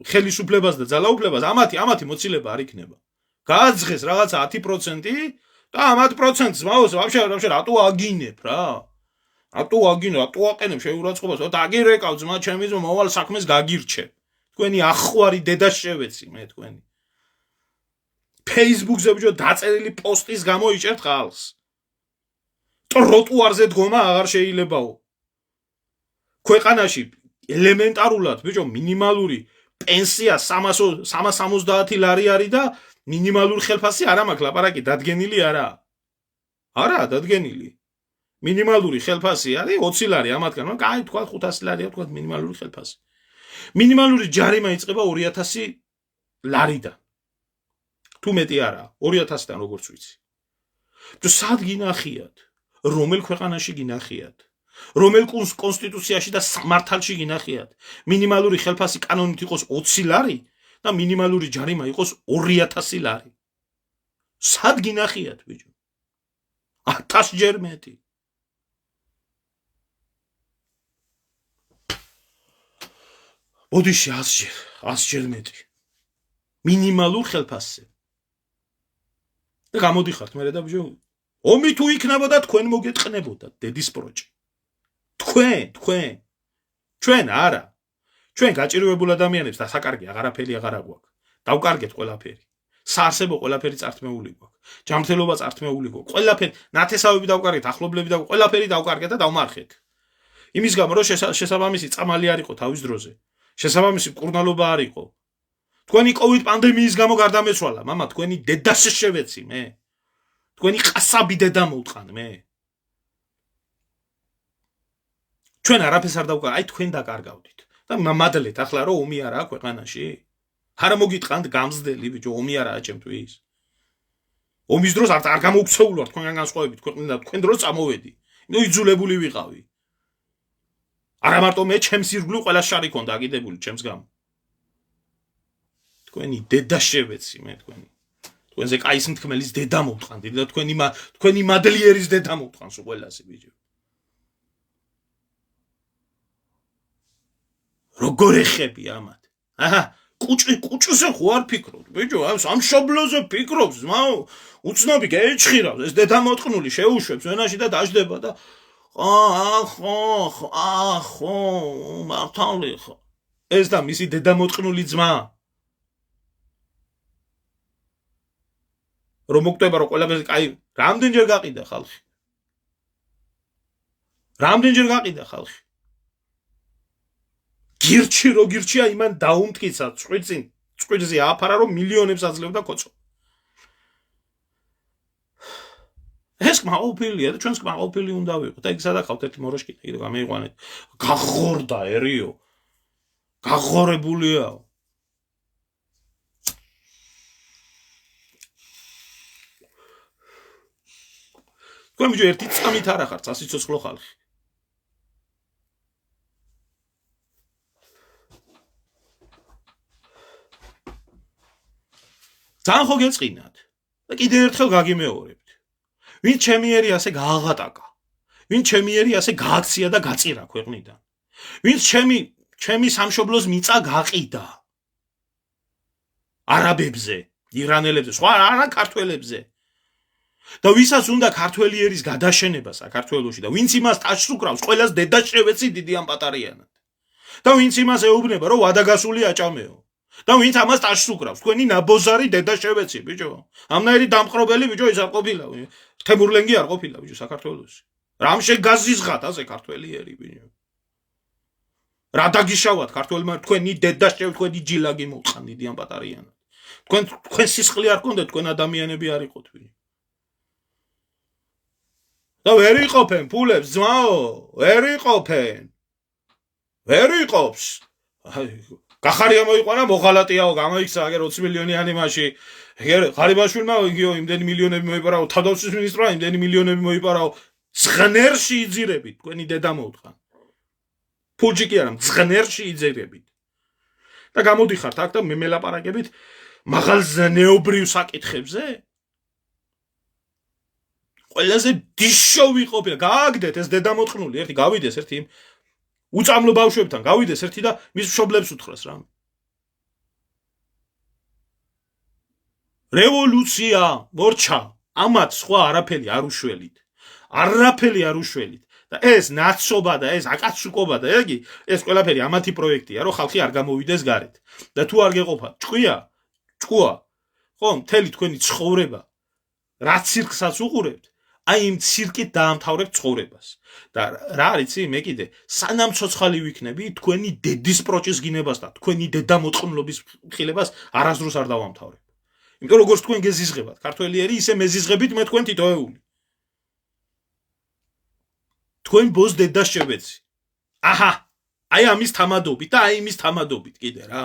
ხელისუფლებას და ძალაუფლებას, ამათი მოცილება არ იქნება. გააძღეს რაღაცა 10% და ამ 10%-ს ვაფშე რატო აგინებ რა? რატო აყენებ შეურაცხყოფას? დაგირეკავ ძმა ჩემი ძმა მოვალ საქმეს გაგირჩევ. თქვენი ახვარი დედა შევეცი მე თქვენი. Facebook-ზე ბიჭო დაწერილი პოსტის გამო იჭერთ ხალხს. ტროტუარზე დგომა აღარ შეიძლებაო. ქვეყანაში ელემენტარულად ბიჭო მინიმალური პენსია 370 ლარი არის და მინიმალური ხელფასი არა მაქვს ლაპარაკი დადგენილი არა. არა დადგენილი. მინიმალური ხელფასი არის 20 ლარი ამათგან, მაგრამ კაი თქვა 500 ლარია თქვა მინიმალური ხელფასი. მინიმალური ჯარიმა იწყება 2000 ლარიდან. თუ მეტი არა, 2000-დან როგორც ვიცი. თუ სად გინახიათ? რომელ ქვეყანაში გინახიათ? რომელ კონსტიტუციაში და მართალში გინახიათ? მინიმალური ხელფასი კანონით იყოს 20 ლარი და მინიმალური ჯარიმა იყოს 2000 ლარი. სად გინახიათ ბიჭო? 1000 ჯერ მეტი. ოდიში 100 ჯერ მეტი. მინიმალურ ხელფასზე. და გამოდიხართ მერე და ბიჭო, ომი თუ იქნებოდა თქვენ მოგეწყნებოდა დედის პროჭი. თქვენ არა. ჩვენ გაჭირვებულ ადამიანებს და საკარგი აღარაფერი აღარა გვაქვს. დავკარგეთ ყველაფერი. საარსებო ყველაფერი წართმეული გვაქვს. ჯანმრთელობა წართმეული გვაქვს. ყველაფერი, ნათესავები დავკარგეთ, ახლობლები და ყველაფერი დავკარგეთ და დავმარხეთ. იმის გამო რომ შესაბამისი წამალი არ იყო თავის დროზე. შესაბამისი მკურნალობა არ იყო. თქვენი COVID პანდემიის გამო გარდამეცვალა, მამა, თქვენი დედას შევეცი მე. თქვენი ყასაბი დედა მოუტყან მე. ჩვენ არაფერს არ დავკარგავთ, აი თქვენ დაკარგავდით. და მადლეთ ახლა რომ ომი არაა ქვეყანაში. არა მოგიტყანთ გამზდელი ბიჭო, ომი არაა ჩემთვის. ომის დროს არ გამოგცეულვარ თქვენგან განსხვავებით, ქვეყნიდან თქვენ დროს წამოვედი. ნუ იძულებული ვიყავი. არა მარტო მე ჩემს ირგვლივ ყველა შარი ქონდა აკიდებული ჩემს გამო. თქვენი დედა შევეცი მე თქვენი. თქვენზე კაის მთქმელის დედა მოვთყანდით და თქვენი მადლიერის დედა მოვთყანს ყველასე ბიჭო. როგორ ეხები ამათ? აჰა, კუჭზე ხო არ ფიქრობთ, ბიჭო, ამ სამშობლოზე ფიქრობს, ძმაო, უცნობი გეჩხირავს, ეს დედა მოტყნული შეუშვებს ვენაში და დაждდება და ხო, მართალი ხო. ეს და მისი დედა მოტყნული ძმა. რომ მოგტება რომ ყველაფერზე კაი, რამდენჯერ გაყიდა ხალხი? რამდენჯერ გაყიდა ხალხი? გირჩი რო გირჩია იმან დაუმტკიცა წვირზე აფარა რომ მილიონებს აძლევდა კოცო. ეს კმაყოფილია და ჩვენს კმაყოფილი უნდა ვიყოთ. და იქ სადახავთ ერთი მოროშკინა კიდე გამეიყვანეთ. გაღორდა ერიო. გაღორებულია. თქვენ ბიჭო ერთი წამით არ ახართ სასიცოცხლო ხალხი. ძალიან ხო გეწყინათ და კიდევ ერთხელ გაგიმეორებთ. ვინ ჩემი ერი ასე გააღატაკა? ვინ ჩემი ერი ასე გააქცია და გაწირა ქვეყნიდან? ვინ ჩემი სამშობლოს მიწა გაყიდა? არაბებზე, ირანელებზე, სხვა არა ქართველებზე. და ვისაც უნდა ქართველი ერის გადაშენება საქართველოში და ვინც იმას ტაშს უკრავს, ყველას დედა შევეცი დიდი ამ პატარიანად. და ვინც იმას ეუბნება, რომ ვადაგასული აჭამეო. და ვინც ამას ტაშს უკრავს, თქვენი ნაბოზარი დედა შევეცი, ბიჭო. ამნაირი დამყრობელი ბიჭო ის არ ყოფილა. თემურლენგი არ ყოფილა ბიჭო საქართველოში. რამ შეგაზიზღათ ასე ქართველი ერი ბიჭო. რა დაგიშავათ ქართველმა თქვენი დედა თქვენი ჯილაგი მოუთხან დიდი ამ პატარიანად. თქვენ სისხლი არ გქონდეთ, თქვენ ადამიანები არ იყოთ ბიჭო. და ვერ იყოფენ ფულებს ძმაო, ვერ იყოფენ. ვერ იყოფს. გახარია მოიყვანა მოღალატიაო, გამოიქცა აგერ 20 მილიონიანი მაშინ. ღარიბაშვილმა იგიო იმდენი მილიონები მოიპარაო, თავდაცვის მინისტრმა იმდენი მილიონები მოიპარაო. ზღნერში იძირებით, თქვენი დედა მოუთხან. ფულჯი კი არა, ზღნერში იძირებით. და გამოდიხართ აქ და მე მელაპარაკებით მაღალ ზნეობრივ საკითხებზე? ყველაზე დიშოვი ყოფილა, გააგდეთ ეს დედა მოტყნული, ერთი გავიდეს, ერთი უწამლო ბავშვებთან გავიდეს, ერთი და მის მშობლებს უთხრას რა. რევოლუცია მორჩა, ამათ სხვა არაფერი არ უშველით. არაფერი არ უშველით. და ეს ნაცობა და ეს აკაცუკობა და ეს ყველაფერი ამათი პროექტია, რომ ხალხი არ გამოვიდეს გარეთ. და თუ არ გეყოფა, ჭკუა, ხო, მთელი თქვენი ცხოვრება, რა ცირკსაც უყურებთ, აი იმ ცირკით დაამთავრებთ ცხოვრებას. და რა არის იცი, მე კიდე სანამ ცოცხალი ვიქნები, თქვენი დედის პროჭის გინებას და თქვენი დედა მოტყნლობის ხილებას არასდროს არ დავამთავრებ. იმიტომ როგორც თქვენ გეზიზღებათ, ქართველი ერი, ისე მეზიზღებით მე თქვენ თითოეული. თქვენ ბოს დედა შევეცი. აჰა, აი ამის თამადობით და აი იმის თამადობით კიდე რა.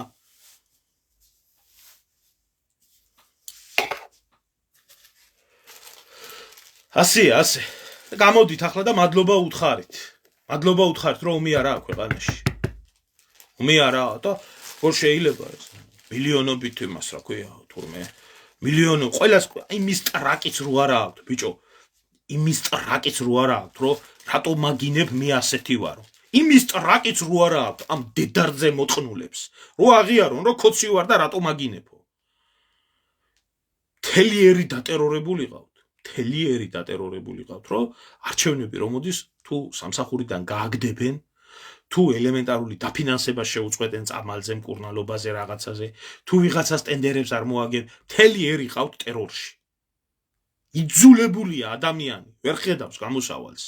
ასე. გამოდით ახლა და მადლობა უთხარით. მადლობა უთხარით, რომ ომი არაა ქვეყანაში. ომი არაა და როგორ შეიძლება ეს მილიონობით იმას რა ქვია, თურმე მილიონო ყველას იმის ტრაკიც რო არა აქვს, ბიჭო. იმის ტრაკიც რო არა აქვს, რომ რატო მაგინებ მე ასეთი ვარო. იმის ტრაკიც რო არა აქვს ამ დედარძე მოტყნულებს. რო აღიარონ, რომ ქოცი ვარ და რატო მაგინებო. თელიერი დატერორებული ყავთ. თელიერი დატერორებული ყავთ, რომ არჩევნები რომ მოდის, თუ სამსახურიდან გააგდებენ, თუ ელემენტარული დაფინანსება შეუწყვეტენ წამალზე, მკურნალობაზე, რაღაცაზე, თუ ვიღაცას ტენდერებს არ მოაგენ, თელიერი ყავთ ტერორში. იძულებულია ადამიანი, ვერ ხედავს გამოსავალს.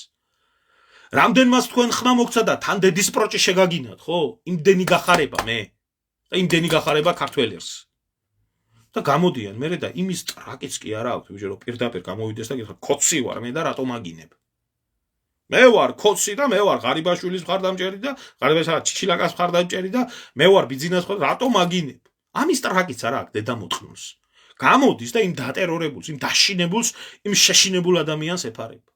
რამდენმას თქვენ ხმა მოგცა და თან დედის პროჭი შეგაგინათ, ხო? იმდენი გახარება მე და იმდენი გახარება ქართველებს. და გამოდიან მე და იმის ტრაკიც კი არა აქვს, ბიჭო, რომ პირდაპირ გამოვიდეს და გითხრა, ქოცი ვარ მე და რატო მაგინებ? მე ვარ ქოცი და მე ვარ ღარიბაშვილის მხარდამჭერი და ღარიბაშვილის ჩიჩილაკას მხარდამჭერი და მე ვარ ბიძინას მხარდამჭერი, რატო მაგინებ? ამის ტრაკიც არა აქვს დედა მოტყნულს. გამოდის და იმ დატერორებულს, იმ დაშინებულს, იმ შეშინებულ ადამიანს ეფარება.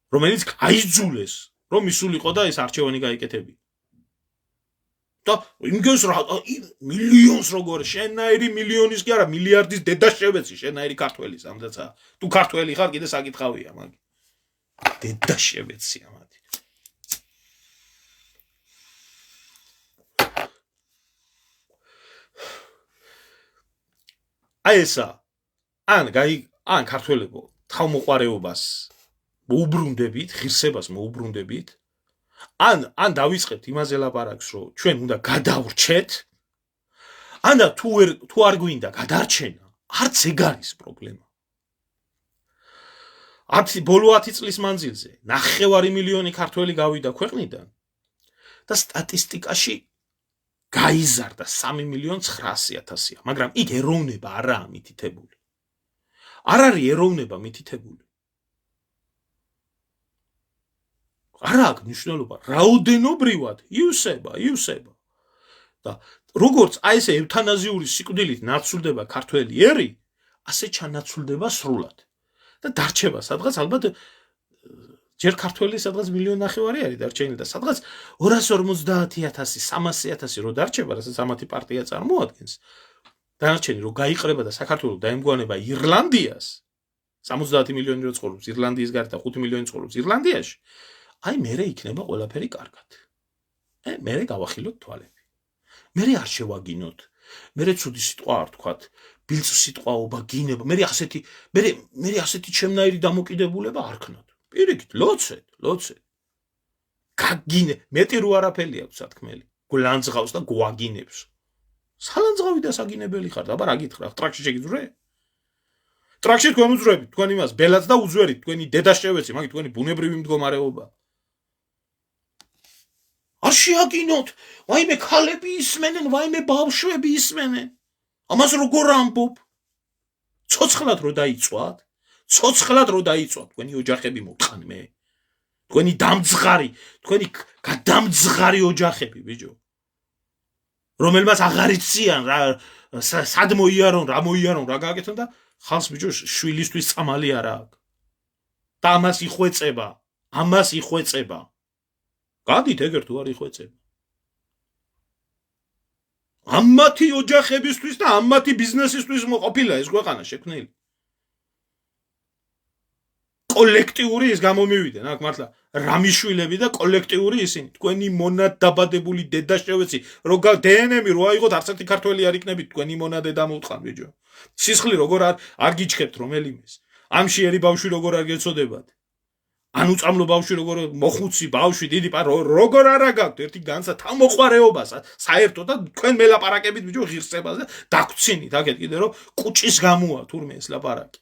რომელიც გაიძულეს, რომ ისულიყო და ეს არჩევანი გაიკეთებინა. და იმგენს რა მილიონს როგორ შენაირი მილიონის კი არა მილიარდის დედა შევეცი შენაირი ქართველის ამდაცა თუ ქართველი ხარ კიდე საკითხავია მაგ დედა შევეცი ამათი აი ესა ან ქართველებო თავმოყარეობას მოუბრუნდებით ღირსებას მოუბრუნდებით ან დავიწყებთ იმაზე ლაპარაკს რომ ჩვენ უნდა გადავრჩეთ ან და თუ არ გვინდა გადარჩენა არც ეგ არის პრობლემა ბოლო 10 წლის მანძილზე 9 მილიონი ქართველი გავიდა ქვეყნიდან და სტატისტიკაში გაიზარდა 3.900.000-ია მაგრამ იქ ეროვნება არაა მითითებული არ არის ეროვნება მითითებული არა აქვს მნიშვნელობა რაოდენობრივად იუსება და როგორც აი ესე ევთანაზიური სიკვდილით ნაცვლდება ქართველი ერი ასე ჩანაცვლდება სრულად და დარჩება სადღაც ალბათ ჯერ ქართველი სადღაც 1.5 მილიონი არის დარჩენილი და სადღაც 250.000 300.000 რო დარჩება რასაც ამათი პარტია წარმოადგენს დანარჩენი რო გაიყრება და საქართველოს დაემგვანება ირლანდიას 70 მილიონი რო ცხოვრობს ირლანდიის გარდა 5 მილიონი ცხოვრობს ირლანდიაში აი მერე იქნება ყველაფერი კარგად მერე გავახილოთ თვალები მერე არ შევაგინოთ მერე ცუდი სიტყვა არ თქვათ ბილწ სიტყვაობა გინება მერე ასეთი ჩემნაირი დამოკიდებულება არ ქნათ პირიქით ლოცეთ გაგინე მეტი რო არაფერი აქვს სათქმელი გულანძღავს და გვაგინებს სალანძღავი და საგინებელი ხარ აბა რა გითხრა ტრაქში შეგიძვრე ტრაქში თქვენ უძვრებით თქვენ იმას ბელაც და უძვერით თქვენი დედა შევეცი მაგით თქვენი ბუნებრივი მდგომარეობა არ შეაგინოთ ვაიმე ქალები ისმენენ ვაიმე ბავშვები ისმენენ ამას როგორ ამბობ ცოცხლად რო დაიწვათ თქვენი ოჯახები მოტყანმე თქვენი დამძღარი თქვენი გადამძღარი ოჯახები ბიჭო რომელმაც აღარ იციან რა სად მოიარონ რა გააკეთონ და ხალხს ბიჭო შვილისთვის წამალი არა აქვს და ამას იხვეწება გადით ეგერ თუ არ იხვეწება ამათი ოჯახებისთვის და ამათი ბიზნესისთვის მოყოფილა ეს ქვეყანა შექმნილი კოლექტიური ის გამომივიდნენ აქ მართლა რამიშვილები და კოლექტიური ისინი თქვენი მონად დაბადებული დედა შევეცი რო დნმ რო აიღოთ არც ერთი ქართველი არ იქნებით თქვენი მონადე დამოუტყან ბიჭო სისხლი როგორ არ გიჩქებთ რომელიმეს ამში ერი ბავშვი როგორ არ გეცოდებათ ან უწამლო ბავშვი როგორ მოხუცი ბავშვი დიდი როგორ არა გაქვთ ერთი განსა თავმოყარეობას საერთოდ და თქვენ მელაპარაკებით ბიჭო ღირსებაზე დაგცინით აქეთ კიდე რომ კუჭის გამოა თურმე ეს ლაპარაკი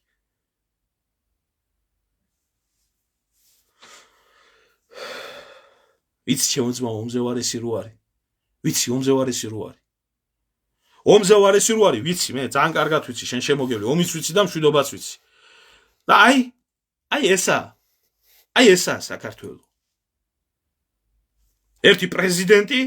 ვიცი შემოძმა ომზევარესი რო არის ვიცი ომზევარესი რო არის ვიცი მე ძალიან კარგად ვიცი შენ შემოგევლე ომის ვიცი და მშვიდობაც ვიცი და აი ესაა საქართველო ერთი პრეზიდენტი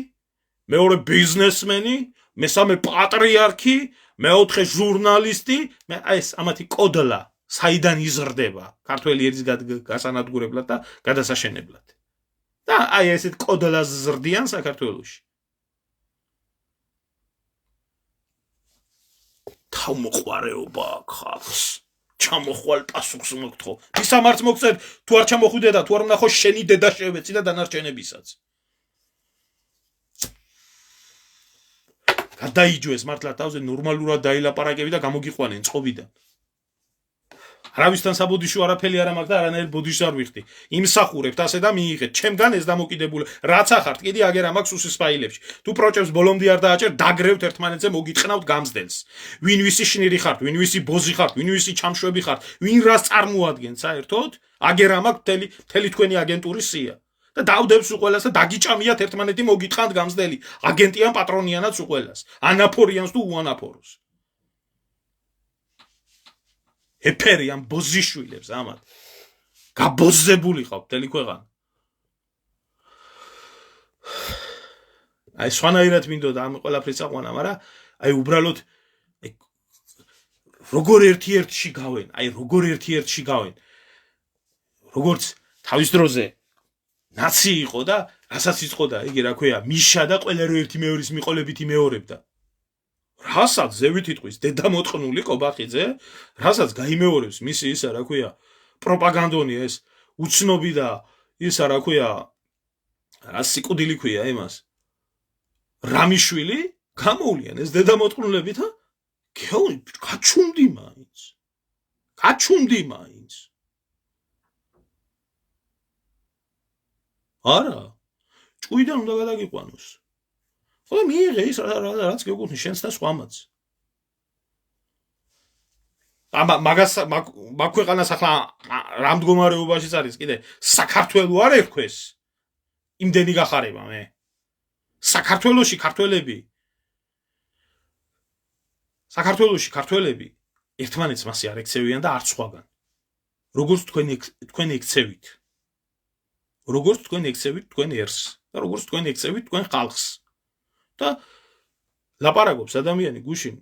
მეორე ბიზნესმენი მესამე პატრიარქი მეოთხე ჟურნალისტი აი ეს ამათი კოდლა საიდან იზრდება ქართველი ერის გასანადგურებლად და გადასაშენებლად და აი ესეთ კოდლას ზრდიან საქართველოში თავმოყარეობა ხალხს ჩამოხვალ პასუხს მოგთხოვ მისამართს მოგწევ თუ არ ჩამოხვიდე და თუ არ ვნახო შენი დედა შევეცი და დანარჩენებისაც გადაიჯვეს მართლა თავზე ნორმალურად დაილაპარაკები და გამოგიყვანენ წყობიდან არავისთან საბოდიშო არაფერი არ მაქვს და არანაირ ბოდიშს არ ვიხდი იმსახურებთ ასე და მიიღეთ ჩემგან ეს დამოკიდებული რაც ახართ კიდე აგერ ამაქვს უსის ფაილებში თუ პროჭებს ბოლომდე არ დააჭერ დაგრევთ ერთმანეთზე მოგიტყნავთ გამზდელს ვინ ვისი შნირი ხართ ვინ ვისი ბოზი ხართ ვინ ვისი ჩამშვები ხართ ვინ რას წარმოადგენთ საერთოდ აგერ ამაქვს მთელი თქვენი აგენტურის სია და დავდებს უყველას და დაგიჭამიათ ერთმანეთი მოგიტყანთ გამზდელი აგენტიან პატრონიანაც უყველას ანაფორიანს თუ უანაფოროს ეფერიან ბოზიშვილებს ამათ გაბოზებული ხავთ მთელი ქვეყანა აი სხვანაირად მინდოდა ამ ყველაფრის აყვანა მაგრამ აი უბრალოდ როგორ ერთ-ერთში გავენ როგორც თავის დროზე ნაცი იყო და რასაც იწყო და იგი რა ქვია მიშა და ყველა რო ერთი მეორის მიყოლებით იმეორებდა რასაც ზევით იტყვის დედა მოწყნული კობახიძე რასაც გაიმეორებს მისი ისა რა ქვია პროპაგანდონი ეს უცნობი და ისა რა ქვია რა სიკვდილი ქვია იმას რამიშვილი გამოულიან ეს დედა მოწყნულები და გაჩუმდი მაინც არა ჭუიდან უნდა გადაგიყვანოს ხო მიიღე ის რაც გეკუთვნის შენს და სხვამაც მაგას მაგ ქვეყანას ახლა რა მდგომარეობაშიც არის კიდე საქართველო არ ერქვეს იმდენი გახარება მე საქართველოში ქართველები ერთმანეთს მასე არ ექცევიან და არც სხვაგან როგორც თქვენ ექცევით როგორც თქვენ ექცევით თქვენ ერს და როგორც თქვენ ექცევით თქვენ ხალხს და ლაპარაკობს ადამიანი გუშინ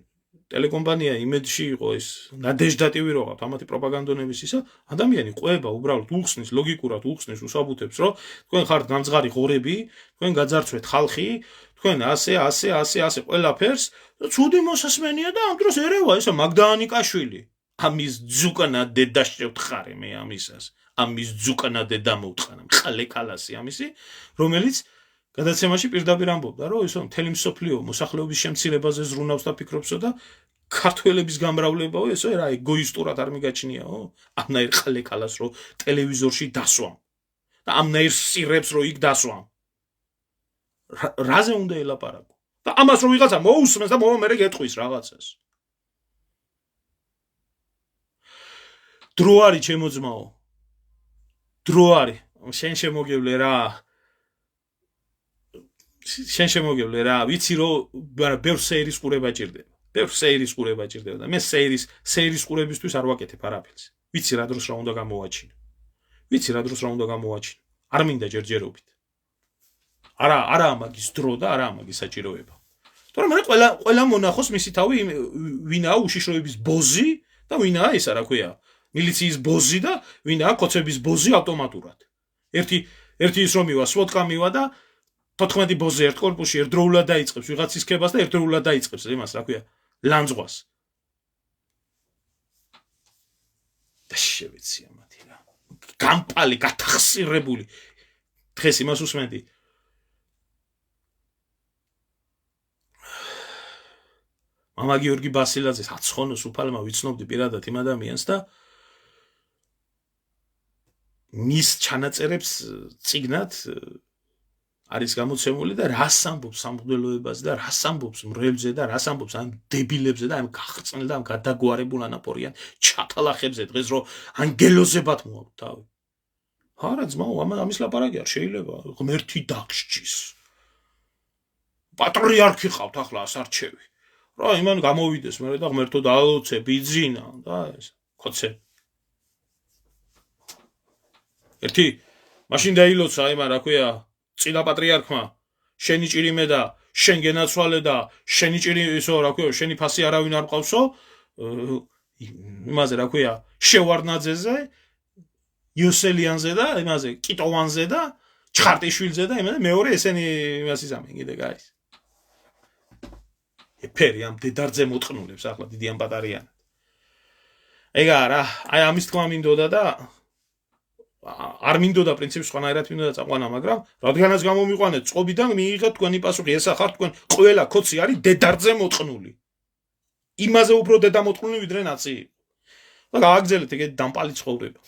ტელეკომპანია იმედში იყო ეს ნადეჟდატივი რო ყავთ ამათი პროპაგანდონების ისა ადამიანი ყვება უბრალოდ უხსნის ლოგიკურად უხსნის უსაბუთებს რომ თქვენ ხართ გამძღარი ღორები თქვენ გაძარცვეთ ხალხი თქვენ ასე ყველაფერს ცუდი მოსასმენია და ამ დროს ერევა ისა მაგდაანიკაშვილი ამის ძუკანა დედა შევთხარე მე ამისას ამის ძუკანა დედა მოვთხარა მყალე კალასი ამისი რომელიც გადაცემაში პირდაპირ ამბობდა რომ ისო მთელი მსოფლიო მოსახლეობის შემცირებაზე ზრუნავს და ფიქრობსო და ქართველების გამრავლებაო ესო რა ეგოისტურად არ მიგაჩნიაო ამნაირ ყალე კალას რომ ტელევიზორში დასვამ და ამნაირ სირებს რომ იქ დასვამ რაზე უნდა ელაპარაკო და ამას რომ ვიღაცა მოусმენს და მერე გეტყვის რაღაცას დრო არის ჩემო ძმაო დრო არის შენ შემოგევლე რა ვიცი რომ ბევრ სეირის ყურება ჭირდება და მე სეირის ყურებისთვის არ ვაკეთებ არაფერს ვიცი რა დროს რა უნდა გამოვაჩინო არ მინდა ჯერჯერობით არა მაგის დრო და არა მაგის საჭიროება თორემ მე ყველა მონახოს მისი თავი ვინაა უშიშროების ბოზი და ვინაა ისა რა ქვია მილიციის ბოზი და ვინაა კოცების ბოზი ავტომატურად ერთი ის რომ მივა სვოტკა მივა და 14 ბოზე ერთ კორპუსში ერთდროულად დაიწყებს ვიღაცის ქებას და ერთდროულად დაიწყებს იმას რა ქვია ლანძღვას და შევეცია მათი რა გამპალი გათახსირებული დღეს იმას უსმენდი მამა გიორგი ბასილაძეს აცხონოს უფალმა ვიცნობდი პირადად იმ ადამიანს და მის ჩანაწერებს წიგნად არის გამოცემული და რას ამბობს სამღვდელოებაზე და რას ამბობს მრევლზე და რას ამბობს ამ დებილებზე და ამ გახწნილ და ამ გადაგვარებულ ანაპორიან ჩათალახებზე დღეს რომ ანგელოზებად მოაქვს თავი არა ძმაო ამის ლაპარაკი არ შეიძლება ღმერთი დაგსჯის პატრიარქი ხავთ ახლა ასარჩევი რა იმან გამოვიდეს მე და ღმერთო დაალოცე ბიძინა და ეს ხოცე ერთი მაშინ დაილოცა იმან რა ქვია წინა პატრიარქმა შენი ჭირიმე და შენ გენაცვალე და შენი ჭირი ისო რა ქვია შენი ფასი არავინ არ ყავსო იმაზე რა ქვია შევარდნაძეზე იოსელიანზე და იმაზე კიტოვანზე და ჩხარტიშვილზე და იმაზე მეორე ესენი იმას იზამენ კიდე გაის ეფერი ამ დედარძე მოწყნულებს ახლა დიდიან პატარიანად ეგა რა აი ამის თქმა მინდოდა და არ მინდოდა პრინციპში სხვანაირად მინდოდა წაყვანა მაგრამ რადგანაც გამომიყვანეთ წყობიდან მიიღეთ თქვენი პასუხი ეს ახარ თქვენ ყველა კოცი არის დედარძე მოწყნული იმაზე უფრო დედა მოწყნული ვიდრე ნაცი და გააგზელეთ ეგეთი დამპალი ცხოვრება